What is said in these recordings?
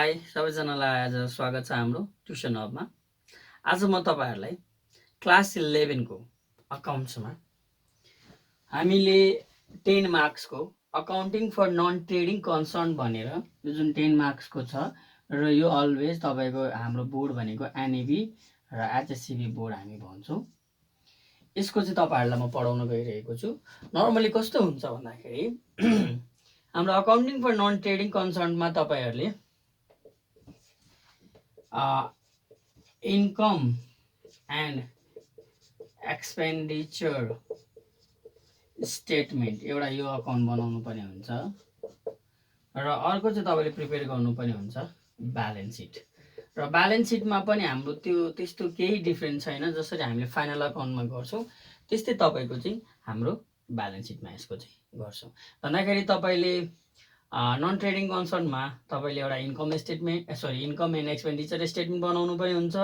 High सबैजनालाई आज स्वागत छ हाम्रो ट्युसन हबमा। आज म तपाईहरुलाई क्लास 11 को अकाउन्ट्समा हामीले 10 मार्क्सको accounting for non trading concern भनेर यो जुन 10 मार्क्सको छ र यो अलवेज तपाईको हाम्रो बोर्ड भनेको एनएबी र एचएससीबी बोर्ड हामी भन्छौँ। यसको चाहिँ तपाईहरुलाई म पढाउन गइरहेको छु। नर्मली कस्तो हुन्छ भन्दाखेरि हाम्रो अकाउन्टिङ फर नन ट्रेडिङ कन्सर्नमा तपाईहरुले इन्कम एन्ड एक्सपेन्डिचर स्टेटमेन्ट एउटा यो अकाउन्ट बनाउनु पर्ने हुन्छ र अर्को चाहिँ तपाईले प्रिपेयर गर्नुपर्ने हुन्छ ब्यालेन्स सिट। र ब्यालेन्स सिटमा पनि हाम्रो त्यो त्यस्तो केही डिफरेन्स छैन, जसरी हामीले फाइनल अकाउन्टमा गर्छौँ त्यस्तै तपाईको चाहिँ हाम्रो ब्यालेन्स सिटमा यसको चाहिँ गर्छौँ। भन्दाखेरि तपाईले नन ट्रेडिङ कन्सर्नमा तपाईले एउटा इन्कम एन्ड एक्सपेन्डिचर स्टेटमेन्ट बनाउनु पर्ने हुन्छ,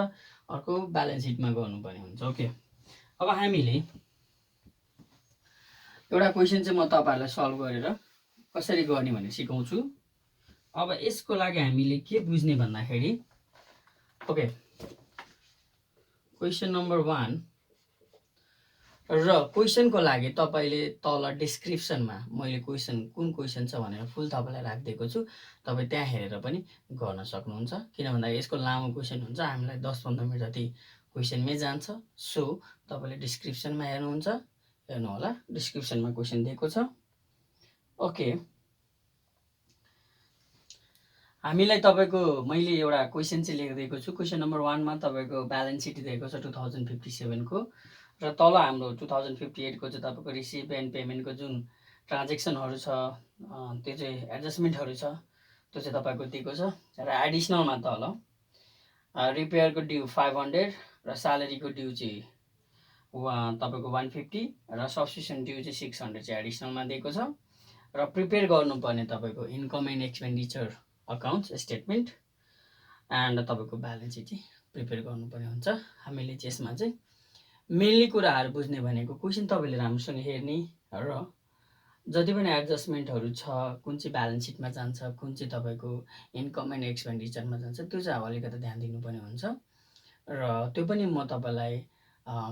अर्को ब्यालेन्स सिटमा गर्नुपर्ने हुन्छ। ओके, अब हामीले एउटा क्वेसन चाहिँ म तपाईहरुलाई सल्भ गरेर कसरी गर्ने भनेर सिकाउँछु। अब यसको लागि हामीले के बुझ्ने भन्दाखेरि ओके, क्वेसन नम्बर 1 र क्वेसनको लागि तपाईले तल डिस्क्रिप्सनमा मैले कुन क्वेसन छ भनेर फुल तपाईलाई राखिदिएको छु, तपाई त्यहाँ हेरेर पनि गर्न सक्नुहुन्छ। किन भन्दा यसको लामो क्वेसन हुन्छ, हामीलाई 10-15 मिनेट जति क्वेसनमै जान्छ। सो तपाईले डिस्क्रिप्सनमा हेर्नुहुन्छ, हेर्नु होला, डिस्क्रिप्सनमा क्वेसन दिएको छ। ओके, हामीलाई तपाईको मैले एउटा क्वेसन चाहिँ लेखिदिएको छु। क्वेसन नम्बर 1 मा तपाईको ब्यालेन्स सिट दिएको छ 2057 को र तल हाम्रो 2058 को चाहिँ तपाईको रिसिभ एन्ड पेमेन्टको जुन ट्रान्जेक्सनहरु छ त्यो चाहिँ एडजस्टमेन्टहरु छ त्यो चाहिँ तपाईको दिएको छ। र एडिसनलमा तल रिपेयरको ड्यू 500 र स्यालेरीको ड्यू चाहिँ तपाईको 150 र सब्स्टिट्युसन ड्यू चाहिँ 600 चाहिँ एडिसनलमा दिएको छ। र प्रिपेयर गर्नुपर्ने तपाईको income and expenditure accounts statement and तपाईको ब्यालेन्स सिट चाहिँ प्रिपेयर गर्नुपर्ने हुन्छ। हामीले चाहिँ यसमा चाहिँ मेनली कुराहरु बुझ्ने भनेको क्वेसन तपाईले राम्रोसँग हेर्ने र जति पनि एडजस्टमेन्टहरु छ, कुन चाहिँ ब्यालेन्स सिटमा जान्छ, कुन चाहिँ तपाईको इन्कम एन्ड एक्सपेन्डिचरमा जान्छ, त्यो चाहिँ अब अलिकति ध्यान दिनुपर्ने हुन्छ। र त्यो पनि म तपाईलाई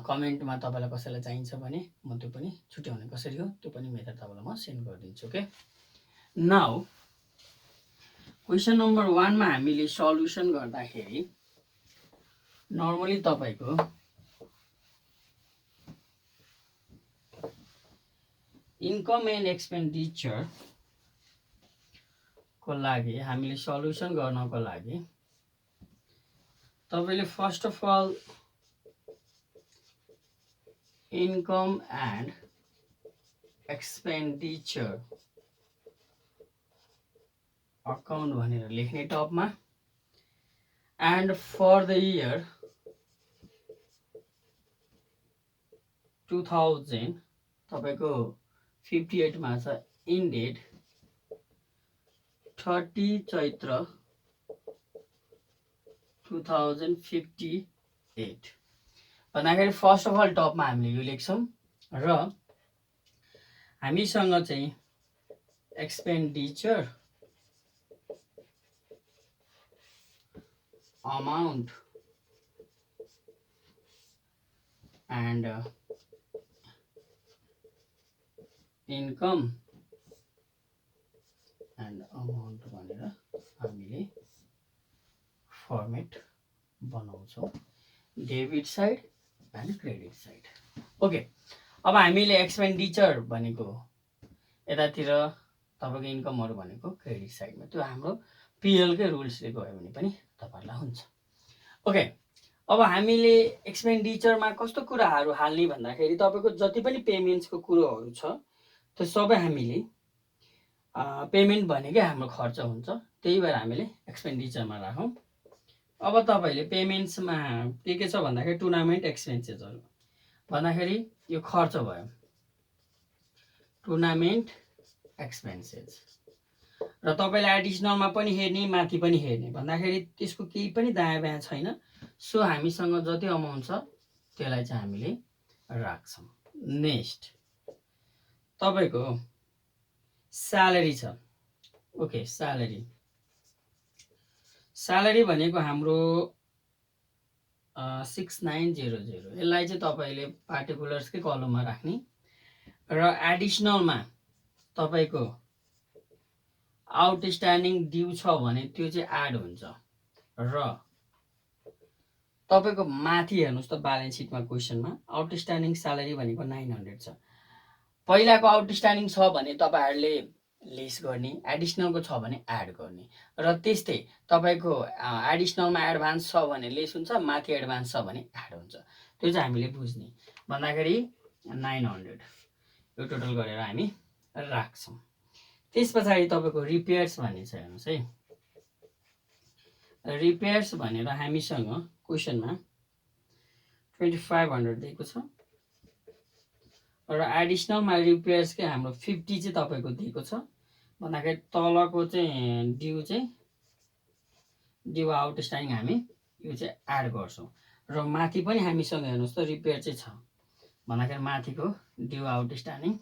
कमेन्टमा तपाईलाई कसैलाई चाहिन्छ भने म त्यो पनि छुट्याउने कसरी हो त्यो पनि मेथड तपाईलाई म सेन्ड गरिदिन्छु। ओके, नाउ क्वेसन नम्बर 1 मा हामीले सल्युसन गर्दाखेरि नर्मली तपाईको इन्कम एन्ड एक्सपेन्डिचर को लागि हामीले सल्युसन गर्नको लागि तपाईले first of all income and expenditure account भनेर लेख्ने टपमा एन्ड फर द इयर 2000 तपाईको 58 मा छ इन्डेड 30 चैत्र 2058 भन्दाखेरि फर्स्ट अफ अल टपमा हामीले यो लेख्छौं र हामीसँग चाहिँ expenditure amount and income and amount भनेर हामीले फर्मेट बनाउँछौं, debit side and credit side. Okay, अब हामीले एक्सपेन्डिचर भनेको यतातिर तपाईको इन्कमहरु भनेको क्रेडिट साइडमा, त्यो हाम्रो पीएल कै रुल्सले गयो भने पनि तपाईलाई हुन्छ। ओके, अब हामीले एक्सपेन्डिचरमा कस्तो कुराहरु हाल्ने भन्दाखेरि तपाईको जति पनि पेमेन्ट्सको कुरोहरु छ त्यो सबै हामीले पेमेन्ट भनेकै हाम्रो खर्च हुन्छ, त्यही भएर हामीले एक्सपेन्डिचरमा राखौं। अब तपाईले पेमेन्ट्समा के छ भन्दाखेरि टुर्नामेन्ट एक्सपेन्सेसहरु भन्दाखेरि यो खर्च भयो, टुर्नामेन्ट एक्सपेन्सेस। र तपाईले एडिसनलमा पनि हेर्ने माथि पनि हेर्ने भन्दाखेरि त्यसको केही पनि दायाँ बायाँ छैन। सो हामीसँग जति अमाउन्ट छ त्यसलाई चाहिँ हामीले राख्छौं। नेक्स्ट तपाईको स्यालेरी छ। ओके, स्यालेरी स्यालेरी भनेको हाम्रो 6900 यसलाई चाहिँ तपाईँले पार्टिकुलर्सकै कलममा राख्ने र एडिसनलमा तपाईँको आउटस्ट्यान्डिङ ड्यू छ भने त्यो चाहिँ एड हुन्छ र तपाईँको माथि हेर्नुहोस् त ब्यालेन्स सिटमा क्वेसनमा आउटस्ट्यान्डिङ स्यालेरी भनेको 900 छ। पहिलाको आउटस्ट्यान्डिङ छ भने तपाईँहरूले लेस गर्ने, एडिसनलको छ भने एड गर्ने र त्यस्तै तपाईँको एडिसनलमा एडभान्स छ भने लेस हुन्छ, माथि एडभान्स छ भने एड हुन्छ। त्यो चाहिँ हामीले बुझ्ने भन्दाखेरि 900 यो टोटल गरेर हामी राख्छौँ। त्यस पछाडि तपाईँको रिपेयर्स भन्ने छ हेर्नुहोस् है। रिपेयर्स भनेर हामीसँग क्वेसनमा 2500 दिएको छ र एडिसनलमा रिपेयर्सकै हाम्रो 50 चाहिँ तपाईँको दिएको छ भन्दाखेरि तलको चाहिँ ड्यू आउटस्ट्यान्डिङ हामी यो चाहिँ एड गर्छौँ र माथि पनि हामीसँग हेर्नुहोस् त रिपेयर चाहिँ छ भन्दाखेरि माथिको ड्यू आउटस्ट्यान्डिङ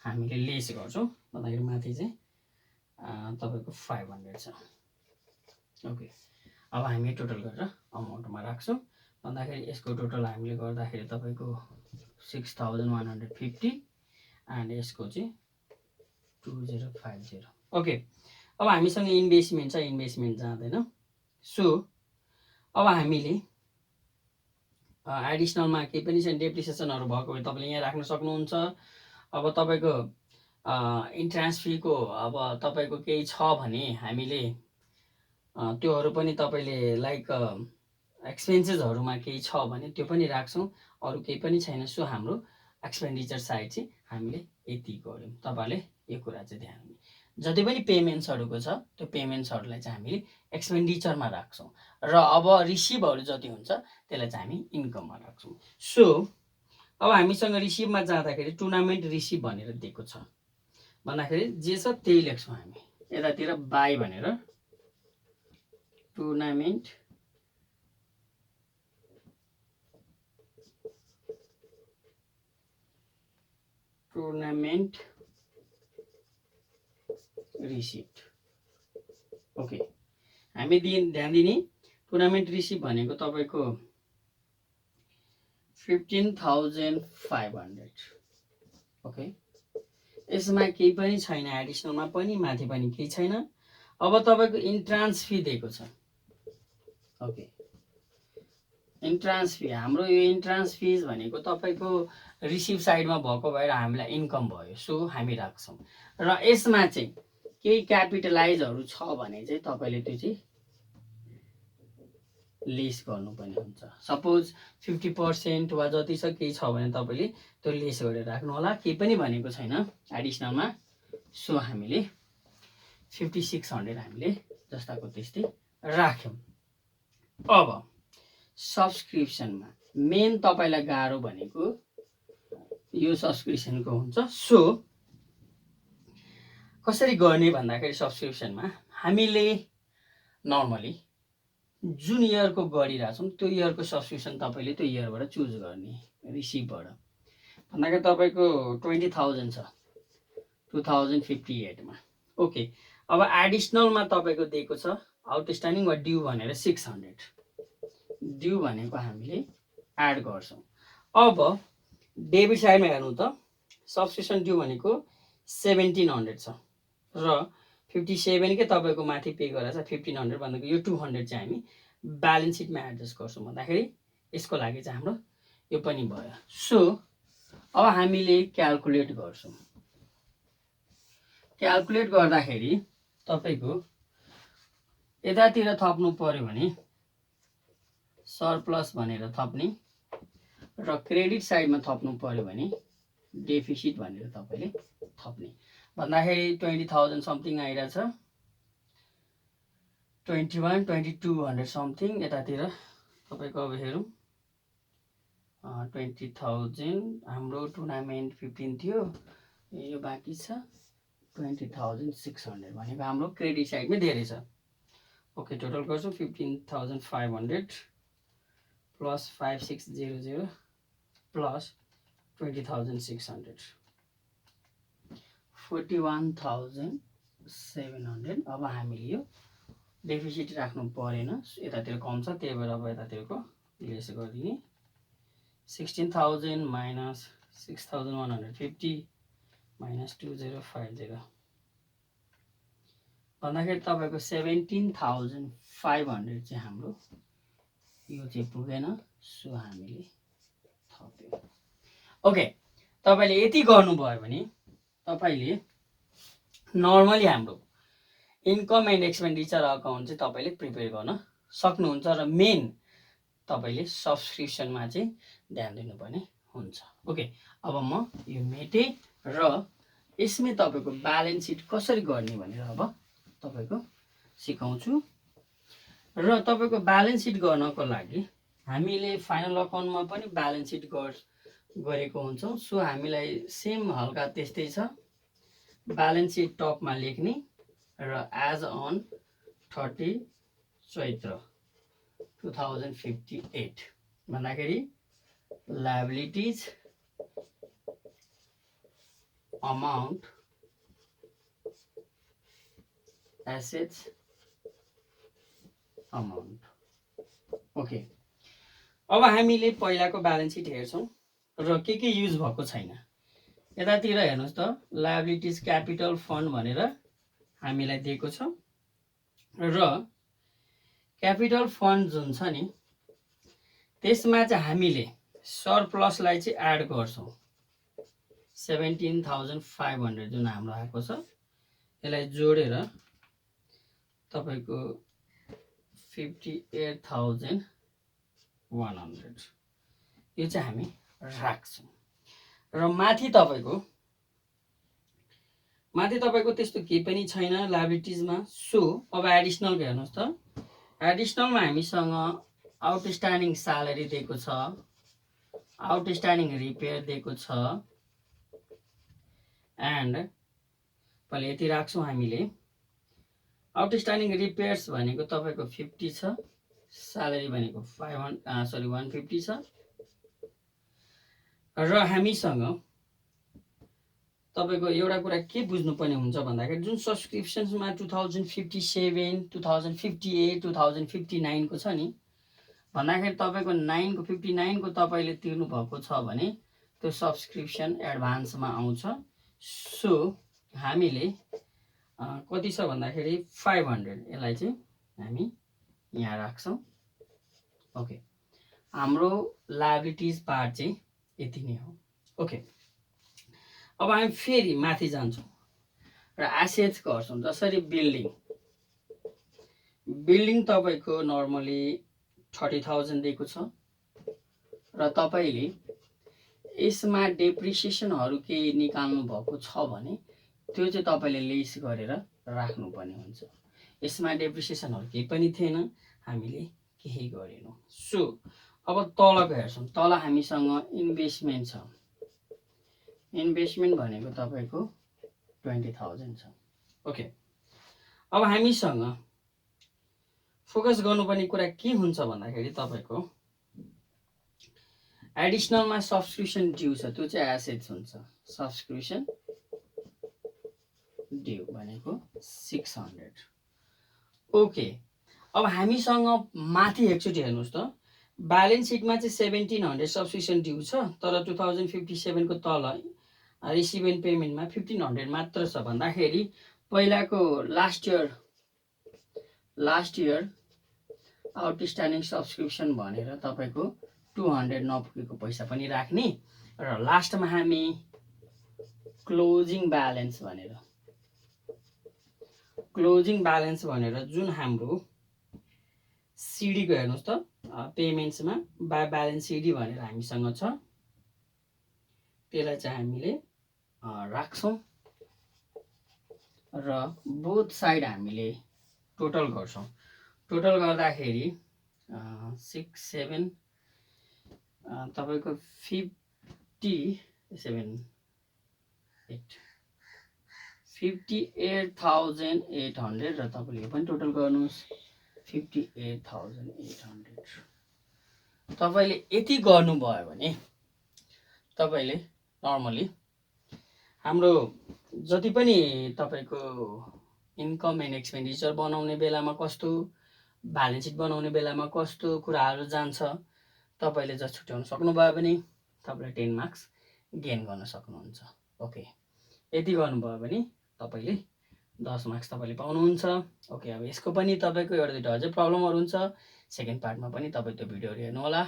हामीले लेस गर्छौँ भन्दाखेरि माथि चाहिँ तपाईँको 500 छ। ओके, अब हामी टोटल गरेर अमाउन्टमा राख्छौँ भन्दाखेरि यसको टोटल हामीले गर्दाखेरि तपाईँको 6150 एन्ड यसको चाहिँ 2050। ओके, अब हामीसँग इन्भेस्टमेन्ट छ, इन्भेस्टमेन्ट जाँदैन। सो अब हामीले एडिसनलमा केही पनि छैन, डेप्रिसिएसनहरू भएको भए तपाईँले यहाँ राख्न सक्नुहुन्छ। अब तपाईँको इन्ट्रान्स फीको अब तपाईँको केही छ भने हामीले त्योहरू पनि तपाईँले लाइक एक्सपेन्सेसहरूमा केही छ भने त्यो पनि राख्छौँ, अरू केही पनि छैन। सो हाम्रो एक्सपेन्डिचर साइड चाहिँ हामीले यति गऱ्यौँ। तपाईँहरूले यो कुरा चाहिँ ध्यान दिनु, जति पनि पेमेन्ट्सहरूको छ त्यो पेमेन्ट्सहरूलाई चाहिँ हामीले एक्सपेन्डिचरमा राख्छौँ र अब रिसिभहरू जति हुन्छ त्यसलाई चाहिँ हामी इन्कममा राख्छौँ। सो अब हामीसँग रिसिभमा जाँदाखेरि टुर्नामेन्ट रिसिभ भनेर दिएको छ भन्दाखेरि जे छ त्यही लेख्छौँ हामी। यतातिर बाई भनेर टुर्नामेन्ट रिसिप्ट। ओके, हामी ध्यान दिने टुर्नामेन्ट रिसिप्ट भनेको तपाईँको 15,500। ओके, यसमा केही पनि छैन, एडिसनलमा पनि माथि पनि केही छैन। अब तपाईँको इन्ट्रान्स फी दिएको छ। ओके, इन्ट्रान्स फी हाम्रो यो इन्ट्रान्स फिज भनेको तपाईँको रिसिभ साइडमा भएको भएर हामीलाई इन्कम भयो, सो हामी राख्छौँ। र यसमा चाहिँ केही क्यापिटलाइजहरू छ भने चाहिँ तपाईँले त्यो चाहिँ लेस गर्नुपर्ने हुन्छ। सपोज 50% वा जति छ केही छ भने तपाईँले त्यो लेस गरेर राख्नु होला। केही पनि भनेको छैन एडिसनलमा, सो हामीले 5600 हामीले जस्ताको त्यस्तै राख्यौँ। अब सब्सक्रिप्सनमा मेन तपाईँलाई गाह्रो भनेको यो सब्सक्रिप्सनको हुन्छ। सो कसरी गर्ने भन्दाखेरि सब्सक्रिप्सनमा हामीले नर्मली जुन इयरको गरिरहेछौँ त्यो इयरको सब्सक्रिप्सन तपाईँले त्यो इयरबाट चुज गर्ने रिसिभबाट भन्दाखेरि तपाईँको 20,000 छ 2058 मा। ओके, अब एडिसनलमा तपाईँको दिएको छ आउटस्ट्यान्डिङ वा ड्यू भनेर 600, ड्यू भनेको हामीले एड गर्छौँ। अब डेबिट साइडमा हेर्नु त सब्सक्रिप्सन ड्यू भनेको 1700 छ र 57 के तपाईँको माथि पे गरेर छ 1500 भनेको यो 200 चाहिँ हामी ब्यालेन्स सिटमा एडजस्ट गर्छौँ भन्दाखेरि यसको लागि चाहिँ हाम्रो यो पनि भयो। सो अब हामीले क्यालकुलेट गर्छौँ। क्यालकुलेट गर्दाखेरि तपाईँको यतातिर थप्नु पर्यो भने सरप्लस भनेर थप्ने र क्रेडिट साइडमा थप्नु पर्यो भने डेफिसिट भनेर तपाईँले थप्ने भन्दाखेरि 20,000 समथिङ आइरहेछ, 21-2200 समथिङ। यतातिर तपाईँको अब हेरौँ 20,000 हाम्रो टुर्नामेन्ट 15 थियो, यो बाँकी छ 20,600 भनेको हाम्रो क्रेडिट साइडमै धेरै छ। ओके, टोटल गर्छौँ 15,500 प्लस 5600 प्लस 20,600 41,700। अब हामीले यो डेफिसिट राख्नु परेन, यतातिर कम छ त्यही भएर अब यतातिरको लेस गरिदिने 16,000 माइनस 6,150 माइनस 2050 भन्दाखेरि तपाईँको 17,500 चाहिँ हाम्रो यो चाहिँ पुगेन, सो हामीले थप्यौँ। ओके, तपाईँले यति गर्नुभयो भने तपाईँले नर्मली हाम्रो इन्कम एन्ड एक्सपेन्डिचर अकाउन्ट चाहिँ तपाईँले प्रिपेयर गर्न सक्नुहुन्छ र मेन तपाईँले सब्सक्रिप्सनमा चाहिँ ध्यान दिनुपर्ने हुन्छ। ओके, अब म यो मेटे र यसमै तपाईँको ब्यालेन्स सिट कसरी गर्ने भनेर अब तपाईँको सिकाउँछु। र तपाईँको ब्यालेन्स सिट गर्नको लागि हामीले फाइनल अकाउन्टमा पनि ब्यालेन्स सिट गरेको हुन्छौँ। सो हामीलाई सेम हल्का त्यस्तै छ। ब्यालेन्स सिट टपमा लेख्ने र एज अन 30 चैत्र 2058 भन्दाखेरि liabilities amount assets amount. Okay, अब हामीले पहिलाको ब्यालेन्स सिट हेर्छौँ र के युज भएको छैन। यतातिर हेर्नुहोस् त, लायबिलिटिज क्यापिटल फन्ड भनेर हामीलाई दिएको छ र क्यापिटल फन्ड जुन छ नि त्यसमा चाहिँ हामीले सरप्लसलाई चाहिँ एड गर्छौँ। 17,500 जुन हाम्रो आएको छ यसलाई जोडेर तपाईँको 58,100 यो चाहिँ हामी राख्छौँ। र माथि तपाईँको त्यस्तो केही पनि छैन लायबिलिटिजमा। सो अब एडिसनल हेर्नुहोस् त, एडिसनलमा हामीसँग आउटस्ट्यान्डिङ स्यालेरी दिएको छ, आउटस्ट्यान्डिङ रिपेयर दिएको छ एन्ड पहिले यति राख्छौँ हामीले। आउटस्ट्यान्डिङ रिपेयर्स भनेको तपाईँको 50 छ, स्यालेरी भनेको 150 छ र हामीसँग तपाईँको एउटा कुरा के बुझ्नुपर्ने हुन्छ भन्दाखेरि जुन सब्सक्रिप्सन्समा 2057, 2058, 2059 को छ नि भन्दाखेरि तपाईँको 9 को 59 को तपाईँले तिर्नु भएको छ भने त्यो सब्सक्रिप्सन एडभान्समा आउँछ। सो हामीले कति छ भन्दाखेरि 500 यसलाई चाहिँ हामी यहाँ राख्छौँ। ओके, हाम्रो लायबिलिटिज पार्ट चाहिँ यति नै हो। ओके, अब हामी फेरि माथि जान्छौँ र एसेट्स गर्छौँ। जसरी बिल्डिङ तपाईँको नर्मली 30,000 दिएको छ र तपाईँले यसमा डेप्रिसिएसनहरू केही निकाल्नु भएको छ भने त्यो चाहिँ तपाईँले लेस गरेर राख्नुपर्ने हुन्छ। यसमा डेप्रिसिएसनहरू केही पनि थिएन, हामीले केही गरेनौँ। सो अब तलको हेर्छौँ। तल हामीसँग इन्भेस्टमेन्ट छ। इन्भेस्टमेन्ट भनेको तपाईँको 20,000 छ। ओके, अब हामीसँग फोकस गर्नुपर्ने कुरा के हुन्छ भन्दाखेरि तपाईँको एडिसनलमा सब्सक्रिप्सन ड्यू छ, त्यो चाहिँ एसेट्स हुन्छ। सब्सक्रिप्सन ड्यू भनेको 600। ओके, अब हामीसँग माथि एकचोटि हेर्नुहोस् त, ब्यालेन्स सिटमा चाहिँ 1700 सब्सक्रिप्सन ड्यू छ, तर 2057 को तल रिसिभ एन्ड पेमेन्टमा 1500 मात्र छ भन्दाखेरि पहिलाको लास्ट इयर आउटस्ट्यान्डिङ सब्सक्रिप्सन भनेर तपाईँको 200 नपुगेको पैसा पनि राख्ने र लास्टमा हामी क्लोजिङ ब्यालेन्स भनेर जुन हाम्रो सिडीको हेर्नुहोस् त, पेमेन्ट्समा बाई ब्यालेन्स सिडी भनेर हामीसँग छ, त्यसलाई चाहिँ हामीले राख्छौँ र बोथ साइड हामीले टोटल गर्छौँ। टोटल गर्दाखेरि 6, 7 तपाईँको 58,800 र तपाईँले यो पनि टोटल गर्नुहोस् 58,800। तपाईँले यति गर्नुभयो भने तपाईँले नर्मली हाम्रो जति पनि तपाईँको इन्कम एन्ड एक्सपेन्डिचर बनाउने बेलामा कस्तो, ब्यालेन्स सिट बनाउने बेलामा कस्तो कुराहरू जान्छ तपाईँले जस्ट छुट्याउन सक्नुभयो भने तपाईँले 10 मार्क्स गेन गर्न सक्नुहुन्छ। ओके, यति गर्नुभयो भने तपाईँले 10 मार्क्स तपाईँले पाउनुहुन्छ। ओके, अब यसको पनि तपाईँको एउटा दुईवटा अझै प्रब्लमहरू हुन्छ, सेकेन्ड पार्टमा पनि तपाईँ त्यो भिडियोहरू हेर्नुहोला।